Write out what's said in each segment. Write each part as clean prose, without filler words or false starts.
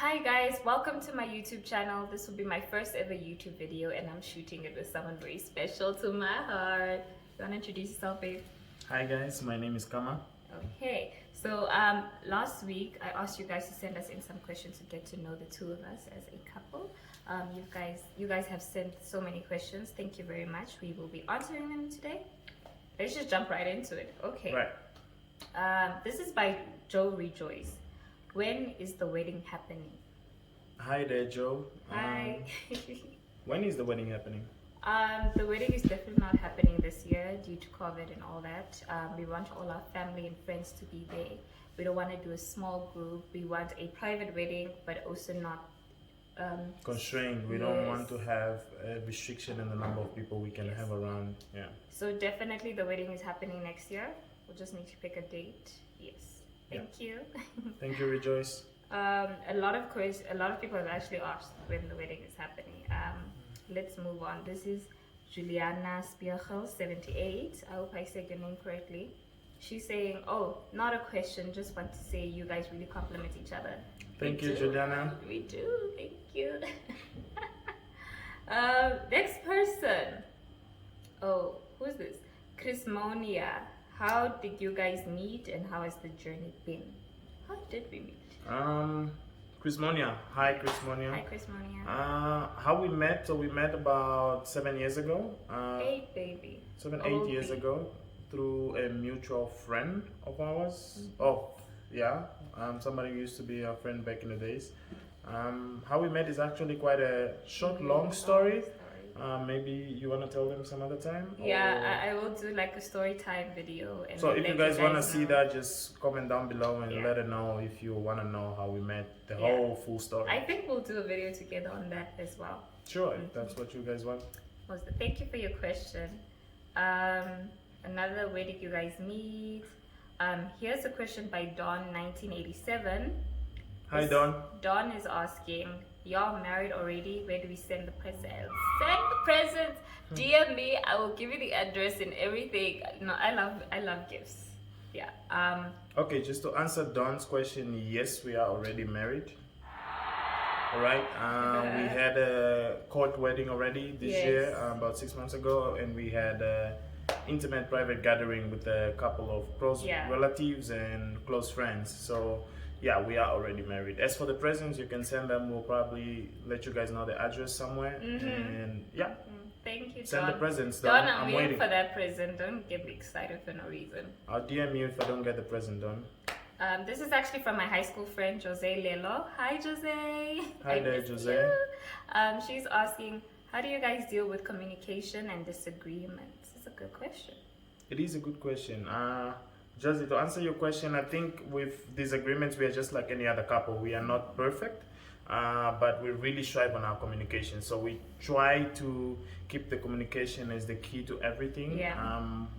Hi guys, welcome to my YouTube channel. This will be my first ever YouTube video and I'm shooting it with someone very special to my heart. You want to introduce yourself, babe? Hi guys, my name is Kama. Okay, so last week I asked you guys to send us in some questions to get to know the two of us as a couple. You guys have sent so many questions. Thank you very much. We will be answering them today. Let's just jump right into it. Okay. Right. This is by 𝐙𝐢𝐥𝐥. When is the wedding happening? Hi there, Joe. Hi. When is the wedding happening? The wedding is definitely not happening this year due to COVID and all that. We want all our family and friends to be there. We don't want to do a small group. We want a private wedding, but also not Constrained. We don't want to have a restriction in the number of people we can have around. Yeah. So definitely the wedding is happening next year. We'll just need to pick a date. Yes. Thank you. Thank you, Rejoice. A lot of people have actually asked when the wedding is happening. Let's move on. This is 𝐙𝐢𝐥𝐥 78. I hope I said your name correctly. She's saying, oh, not a question, just want to say you guys really compliment each other. Thank you, Juliana. We do. Thank you. Next person. Oh, who's this? Chrismonia. How did you guys meet and how has the journey been? How did we meet? Chrismonia. Hi, Chrismonia. Hi, Chrismonia. How we met? So we met about 7 years ago. 8, baby. 8 years ago through a mutual friend of ours. Oh, yeah. Somebody who used to be our friend back in the days. How we met is actually quite a short, long story. Maybe you want to tell them some other time? Yeah, I will do like a story time video. And so if you guys want to see that, just comment down below and let us know if you want to know how we met, the whole full story. I think we'll do a video together on that as well. Sure, if that's what you guys want. Thank you for your question. Another, where did you guys meet? Here's a question by Don 1987. Hi Don. Don is asking, y'all married already? Where do we send the presents? Send the presents. DM me. I will give you the address and everything. No, I love gifts. Yeah. Okay, just to answer Don's question, yes, we are already married. All right. We had a court wedding already this year, about 6 months ago, and we had an intimate private gathering with a couple of close relatives and close friends. So yeah, we are already married. As for the presents, you can send them. We'll probably let you guys know the address somewhere. And yeah. Thank you, Don. Send the presents, Don. I'm waiting for that present. Don't get me excited for no reason. I'll DM you if I don't get the present, Don. This is actually from my high school friend, 𝐿𝐥𝐿. Hi, Jose. Hi there, Jose. She's asking, how do you guys deal with communication and disagreements? It's a good question. It is a good question. Josie, to answer your question, I think with disagreements, we are just like any other couple. We are not perfect, but we really strive on our communication. So we try to keep the communication as the key to everything.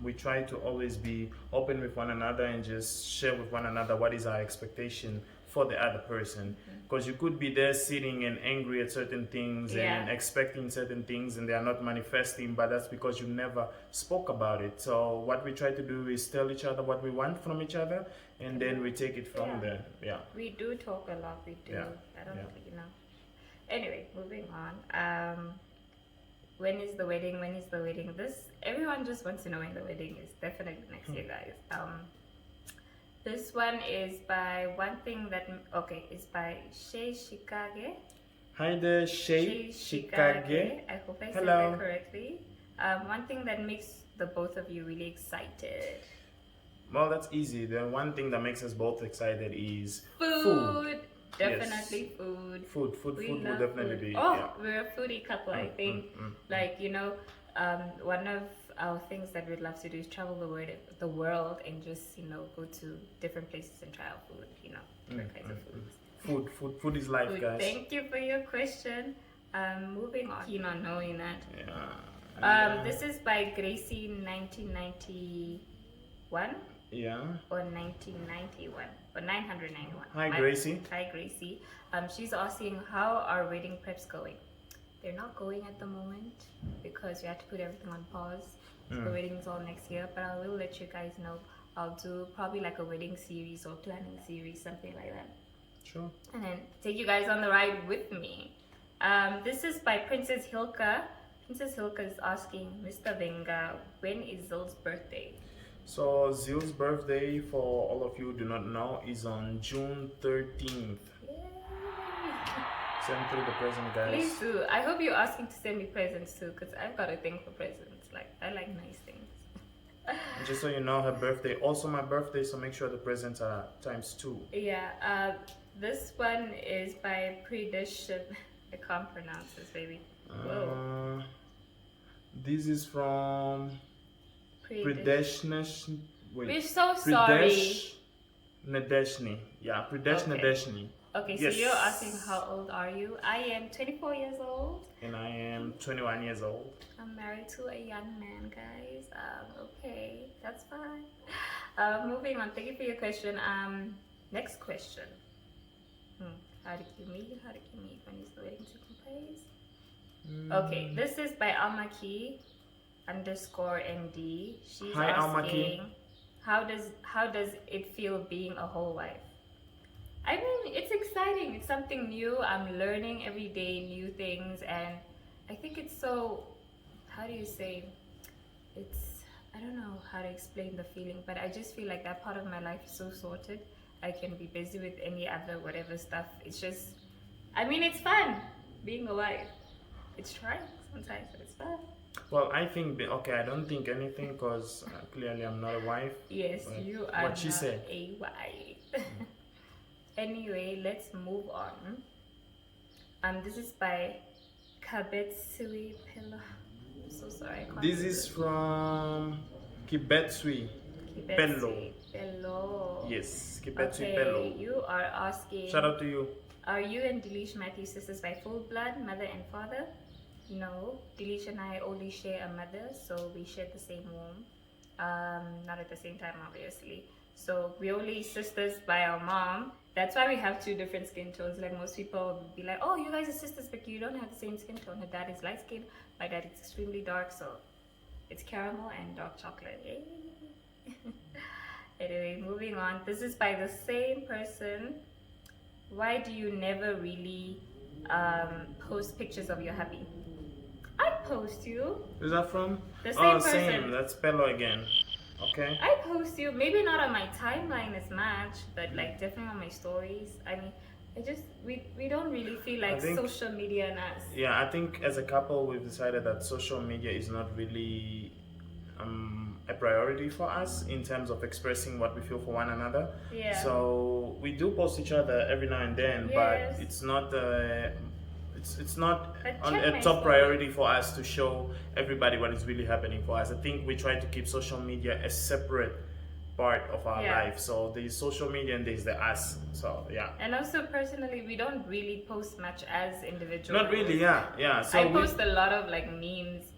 We try to always be open with one another and just share with one another what is our expectation for the other person. Because you could be there sitting and angry at certain things and expecting certain things and they are not manifesting, but that's because you never spoke about it. So what we try to do is tell each other what we want from each other and then we take it from there. We do talk a lot, we do. I don't know. Anyway, moving on. When is the wedding? When is the wedding? Everyone just wants to know when the wedding is. Definitely next year, guys. This one is by it's by 𝐙𝐢𝐥𝐥. Hi there, 𝐙𝐢𝐥𝐥. I hope I said that correctly. One thing that makes the both of you really excited. Well, that's easy. The one thing that makes us both excited is food. Definitely food. Food will definitely be. We're a foodie couple, I think. One of our things that we'd love to do is travel the world and just, go to different places and try out food, different kinds of foods. Food is life, guys. Thank you for your question. Moving on. Keen on knowing that. This is by Gracie 1991. Or 1991 or 991. Hi, Gracie. Hi, Gracie. She's asking, how are wedding preps going? They're not going at the moment because we have to put everything on pause. So the wedding is all next year, but I will let you guys know. I'll do probably like a wedding series or planning series, something like that. Sure. and then take you guys on the ride with me. This is by Princess Hilka. Princess Hilka is asking, Mr. Venga, when is Zill's birthday? So Zill's birthday, for all of you who do not know, is on June 13th. Yay. Send through the present, guys. Please do. I hope you're asking to send me presents too, because I've got a thing for presents. Like, I like nice things. Just so you know, her birthday, also my birthday, so make sure the presents are ×2. Yeah, this one is by Predition. I can't pronounce this, baby. Whoa. This is from Pradesh. We're so sorry. Nadeshni. Yeah, Pradesh Okay. Nadeshni. Okay, so Yes. you're asking how old are you? I am 24 years old. And I am 21 years old. I'm married to a young man, guys. Okay, that's fine. Moving on. Thank you for your question. Next question. How did you meet? How did you meet? When is the wedding taking place? Okay, this is by Almaki_ND. She's Hi, asking, Almaki. how does it feel being a whole wife? I mean, it's exciting. It's something new. I'm learning every day new things, and I think it's so, how do you say, I don't know how to explain the feeling, but I just feel like that part of my life is so sorted. I can be busy with any other whatever stuff. It's just, I mean, it's fun being a wife. It's trying sometimes, but it's fun. Well, I think, okay, I don't think anything because clearly I'm not a wife. Yes, you are what she not said. a wife. Anyway, let's move on. This is by Kabetsui Pelo. I'm so sorry. I can't This do is from Kibetsui Pelo. Pelo. Yes, Kibetsui Okay, Pelo. you are asking. Shout out to you. Are you and Delish Matthew sisters by full blood, mother and father? No, Delish and I only share a mother, so we share the same womb. Not at the same time, obviously. So we're only sisters by our mom. That's why we have 2 different skin tones. Like most people would be like, oh, you guys are sisters, but you don't have the same skin tone. Her dad is light skin, my dad is extremely dark, so it's caramel and dark chocolate. Yay. Anyway, moving on. This is by the same person. Why do you never really post pictures of your hubby? I post you. Who's that from? The same person. Same. That's Pelo again. Okay. I post you, maybe not on my timeline as much, but like definitely on my stories. I mean, we don't really feel like social media and us. Yeah, I think as a couple we've decided that social media is not really a priority for us in terms of expressing what we feel for one another. Yeah. So we do post each other every now and then, Yes. but it's not it's not on check a my top story. priority for us to show everybody what is really happening for us. I think we try to keep social media a separate part of our Yeah. life. So there's social media and there's the us. So yeah. And also personally, we don't really post much as individuals. Not really, yeah. So I post a lot of like memes.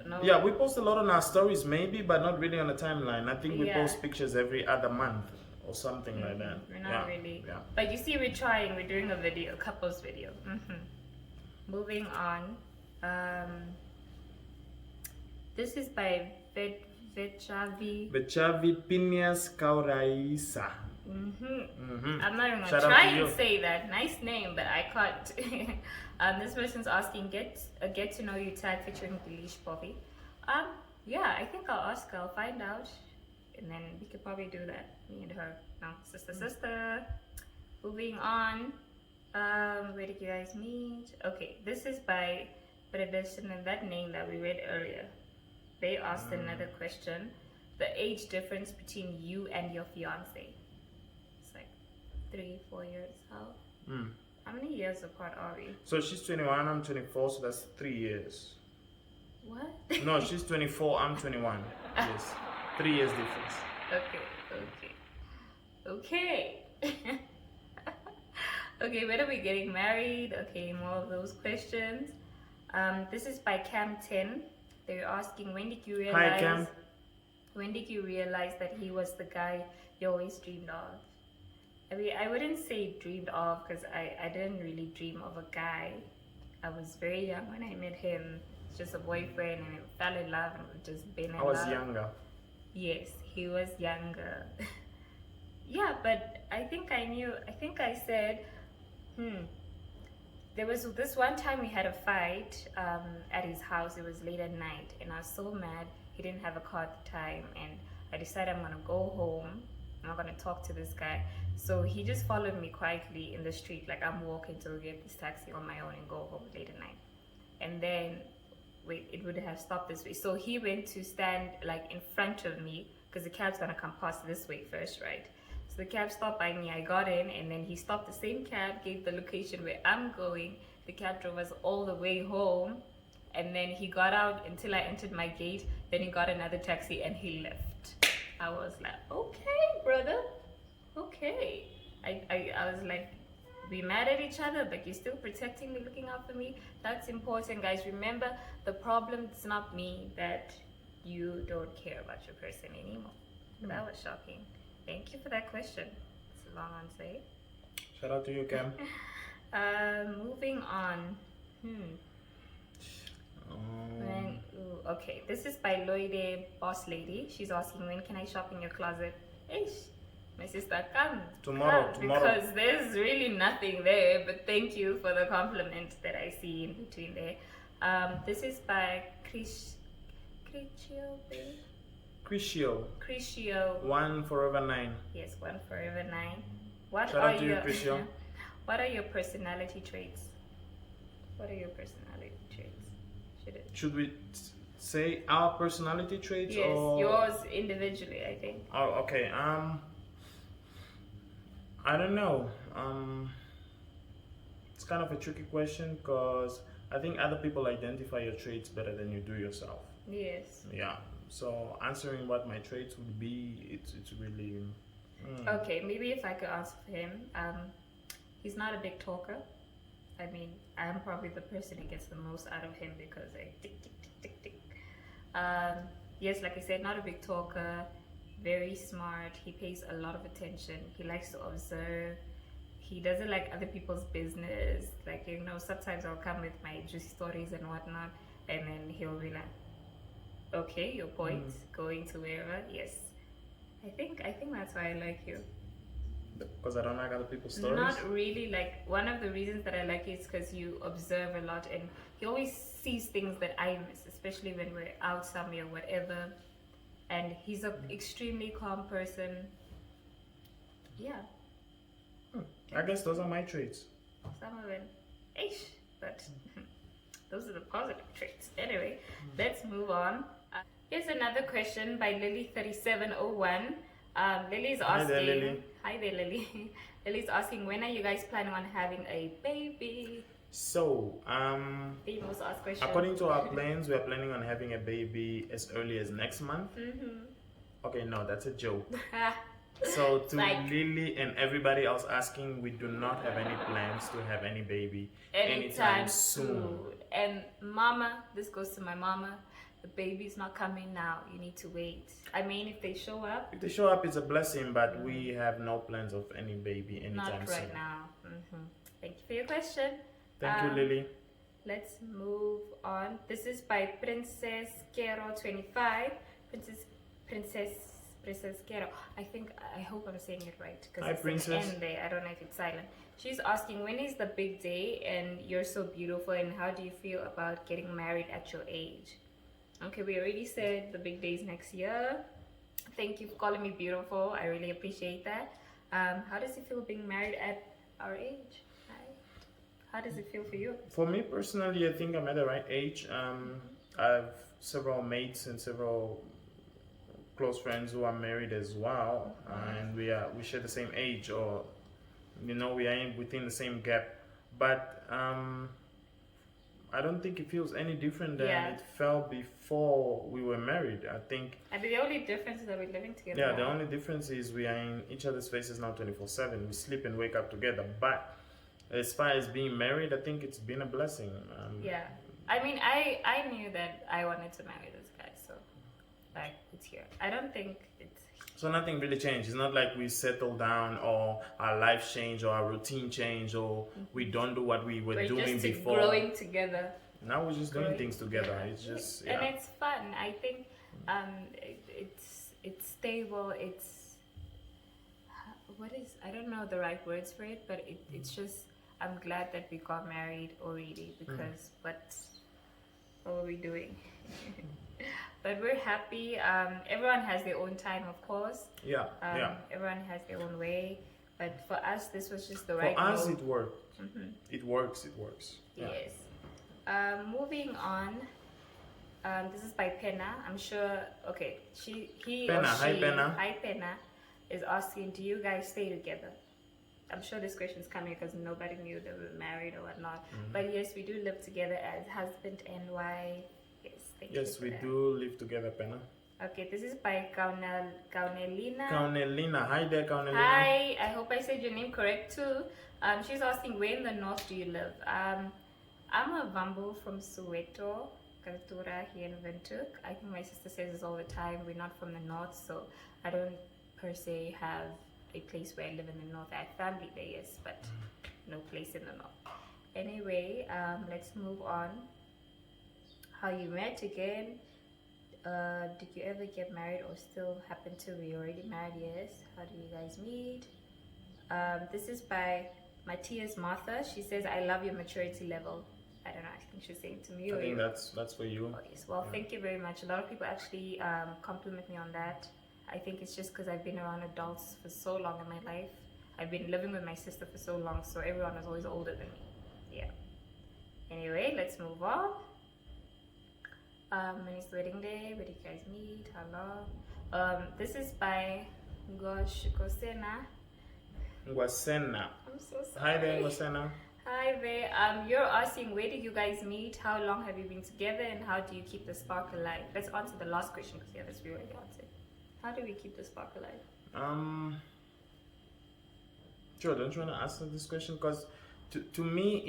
No. Yeah, we post a lot on our stories maybe, but not really on the timeline. I think we Yeah. post pictures every other month or something like that. We're not really. Yeah. But you see, we're trying. We're doing a video, couples video. Moving on. This is by Vechavi. Bechavi Pinyas Kauraisa. I'm not even Shout gonna out try to you. and say that. Nice name, but I can't. This person's asking, get to know you tag featuring Delish Poppy. Yeah, I think I'll ask her. I'll find out, and then we could probably do that. Me and her. No, sister. Moving on. Where did you guys meet? Okay, this is by Predestin and that name that we read earlier. They asked another question. The age difference between you and your fiance. It's like 3-4 years. How many years apart are we? So she's 21, I'm 24, so that's 3 years. What? No, she's 24, I'm 21. Yes. 3 years difference. Okay. Okay, when are we getting married? Okay, more of those questions. This is by Cam 10. They're asking, when did you realize? Hi, Cam. When did you realize that he was the guy you always dreamed of? I mean, I wouldn't say dreamed of because I didn't really dream of a guy. I was very young when I met him. It's just a boyfriend, and we fell in love and we've just been in love. I was younger. Yes, he was younger. Yeah, but I think I said There was this one time we had a fight at his house. It was late at night, and I was so mad. He didn't have a car at the time, and I decided I'm gonna go home. I'm not gonna talk to this guy. So he just followed me quietly in the street, like I'm walking to get this taxi on my own and go home late at night. And then, wait, it would have stopped this way. So he went to stand like in front of me because the cab's gonna come past this way first, right? So the cab stopped by me, I got in, and then he stopped the same cab, gave the location where I'm going. The cab drove us all the way home, and then he got out until I entered my gate. Then he got another taxi and he left. I was like, okay, brother, okay. I was like, we mad at each other, but you're still protecting me, looking out for me. That's important, guys. Remember, the problem is not me, that you don't care about your person anymore. That was shocking. Thank you for that question. It's a long answer. Shout out to you, Cam. Moving on. Okay, this is by 𝐙𝐢𝐥𝐥 Boss Lady. She's asking, when can I shop in your closet? Ish, my sister, come. Tomorrow. Because there's really nothing there, but thank you for the compliment that I see in between there. This is by Criscio. 1 Forever 9. Yes, 1 Forever 9. Shout out to you, Criscio. What are your personality traits? Should we say our personality traits? Yes, or yours individually, I think. Oh, okay. I don't know. It's kind of a tricky question because I think other people identify your traits better than you do yourself. Yes. Yeah. So answering what my traits would be, it's really. Okay, maybe if I could answer for him, he's not a big talker. I mean, I'm probably the person who gets the most out of him because I tick, tick, tick, tick, tick. Yes, like I said, not a big talker, very smart. He pays a lot of attention. He likes to observe. He doesn't like other people's business. Like, you know, sometimes I'll come with my juicy stories and whatnot, and then he'll be like, okay, your point, going to wherever. Yes. I think that's why I like you. Because I don't like other people's stories? Not really. Like, one of the reasons that I like you is because you observe a lot, and he always sees things that I miss, especially when we're out somewhere or whatever. And he's an extremely calm person. Yeah. I guess those are my traits. Some of them, but those are the positive traits. Anyway, let's move on. Here's another question by Lily3701. Lily's asking. Hi there, Lily. Hi there, Lily. Lily's asking, when are you guys planning on having a baby? So, famous ask question. According to our plans, we are planning on having a baby as early as next month. Okay, no, that's a joke. So to Lily and everybody else asking, we do not have any plans to have any baby anytime soon. And mama, this goes to my mama, the baby's not coming now. You need to wait. I mean, if they show up. If they show up, it's a blessing, but we have no plans of any baby anytime soon. Not right now. Thank you for your question. Thank you, Lily. Let's move on. This is by Princess Kero 25. Princess Kero. I hope I'm saying it right because it's Princess. an N there. I don't know if it's silent. She's asking, when is the big day? And you're so beautiful. And how do you feel about getting married at your age? Okay, we already said the big day is next year. Thank you for calling me beautiful. I really appreciate that. How does it feel being married at our age? How does it feel for you? For me personally, I think I'm at the right age. I have several mates and several close friends who are married as well, and we share the same age, or we are within the same gap. But I don't think it feels any different than it felt before we were married. I think. And the only difference is that we're living together. Yeah, the only difference is we are in each other's faces now 24/7. We sleep and wake up together. But as far as being married, I think it's been a blessing. Yeah, I mean, I knew that I wanted to marry this guy, so like it's here. I don't think it's. So nothing really changed. It's not like we settled down or our life changed or our routine changed or we don't do what we were doing just before. Growing together. Now we're just doing things together. It's just and it's fun. I think it's stable. It's I don't know the right words for it, but it's just I'm glad that we got married already because what were we doing? But we're happy. Everyone has their own time, of course. Yeah, yeah. Everyone has their own way. But for us, this was just the For right us, move. it worked. It works. It works. Yeah. Yes. Moving on. This is by Penna. I'm sure. Okay, Penna, hi, Penna. Hi Penna, is asking, do you guys stay together? I'm sure this question is coming because nobody knew they were married or whatnot. But yes, we do live together as husband and wife. Yes, thank you. Yes, we do live together, Penna. Okay, this is by Kaunelina. Kaunelina, hi there, Kaunelina. Hi, I hope I said your name correct too. She's asking, where in the north do you live? I'm a Vambo from Soweto, Kaltura here in Windhoek. I think my sister says this all the time. We're not from the north, so I don't per se have a place where I live in the north. I have family there, yes, but no place in the north. Anyway, let's move on. How you met again? Did you ever get married or still happen to be already married? Yes. How do you guys meet? This is by Matthias Martha. She says, I love your maturity level. I don't know, I think she's saying to me. I think that's for you. Oh, yes. Well, thank you very much. A lot of people actually compliment me on that. I think it's just because I've been around adults for so long in my life. I've been living with my sister for so long, so everyone is always older than me. Yeah. Anyway, let's move on. When is the wedding day? Where did you guys meet? How long? This is by Ngwasena. Ngwasena. I'm so sorry. Hi there, Ngwasena. Hi there. You're asking, where did you guys meet? How long have you been together? And how do you keep the spark alive? Let's answer the last question because yeah, that's we already answered. How do we keep the spark alive? Sure, don't you want to answer this question? Because to me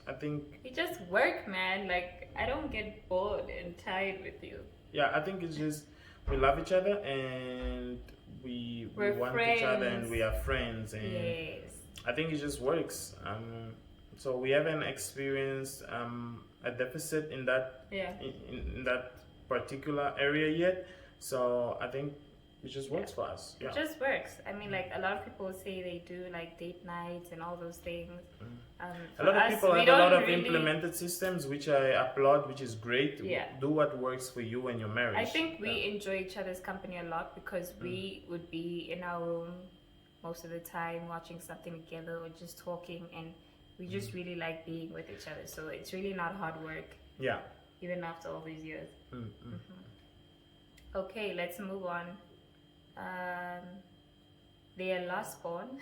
I think we just work, man. Like, I don't get bored and tired with you. Yeah, I think it's just we love each other and we want friends. each other and we are friends, and yes. I think it just works. So we haven't experienced a deficit in that in that particular area yet. So I think it just works for us. Yeah. It just works. I mean, like, a lot of people say they do like date nights and all those things. A lot of people have a lot of implemented systems, which I applaud, which is great. Yeah. Do what works for you and your marriage. I think we enjoy each other's company a lot because we would be in our room most of the time watching something together or just talking, and we just really like being with each other. So it's really not hard work. Yeah. Even after all these years. Okay, let's move on. Their last born.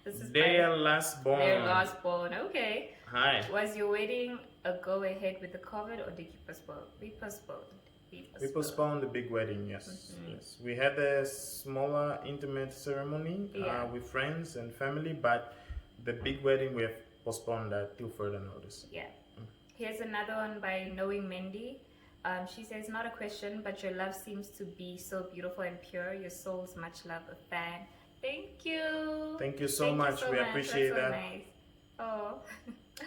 Their last born. Their last born. Okay. Hi. Was your wedding a go ahead with the COVID, or did you postpone? We postponed. We postponed the big wedding. Yes. Yes. We had a smaller, intimate ceremony with friends and family, but the big wedding we have postponed that till further notice. Yeah. Here's another one by Knowing Mendy. She says, not a question, but your love seems to be so beautiful and pure. Your soul's much love, a fan. Thank you. Thank you so much. We appreciate that. Nice. Oh.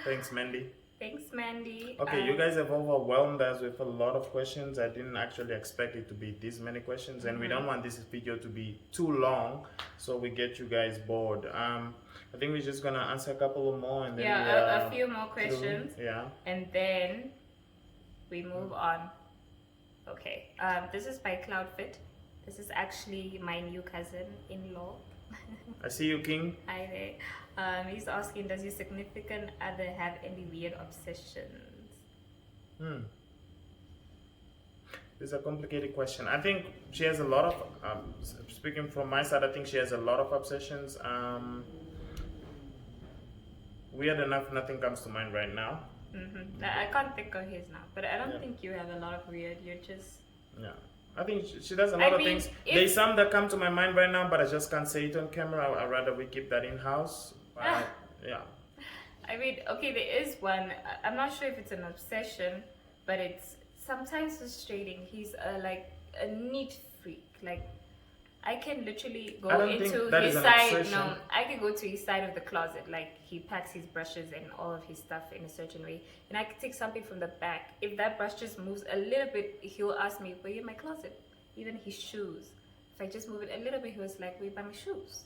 Thanks, Mandy. Thanks, Mandy. Okay, you guys have overwhelmed us with a lot of questions. I didn't actually expect it to be this many questions, and we don't want this video to be too long, so we get you guys bored. I think we're just gonna answer a couple more, and then a few more questions. Yeah. And then we move on. Okay. This is by Cloudfit. This is actually my new cousin-in-law. I see you, King. Hi there. He's asking, does your significant other have any weird obsessions? This is a complicated question. I think she has a lot of, speaking from my side, I think she has a lot of obsessions. Weird enough, nothing comes to mind right now. I can't think of his now, but I don't think you have a lot of weird. You're just... Yeah. I think she does a lot of things. There's some that come to my mind right now, but I just can't say it on camera. I'd rather we keep that in-house. Yeah. I mean, okay, there is one. I'm not sure if it's an obsession, but it's sometimes frustrating. He's like a neat freak. Like, I can literally go into his side. No, I can go to his side of the closet. Like, he packs his brushes and all of his stuff in a certain way, and I can take something from the back. If that brush just moves a little bit, he'll ask me, "Where in my closet?" Even his shoes. If I just move it a little bit, he was like, "Where by my shoes?"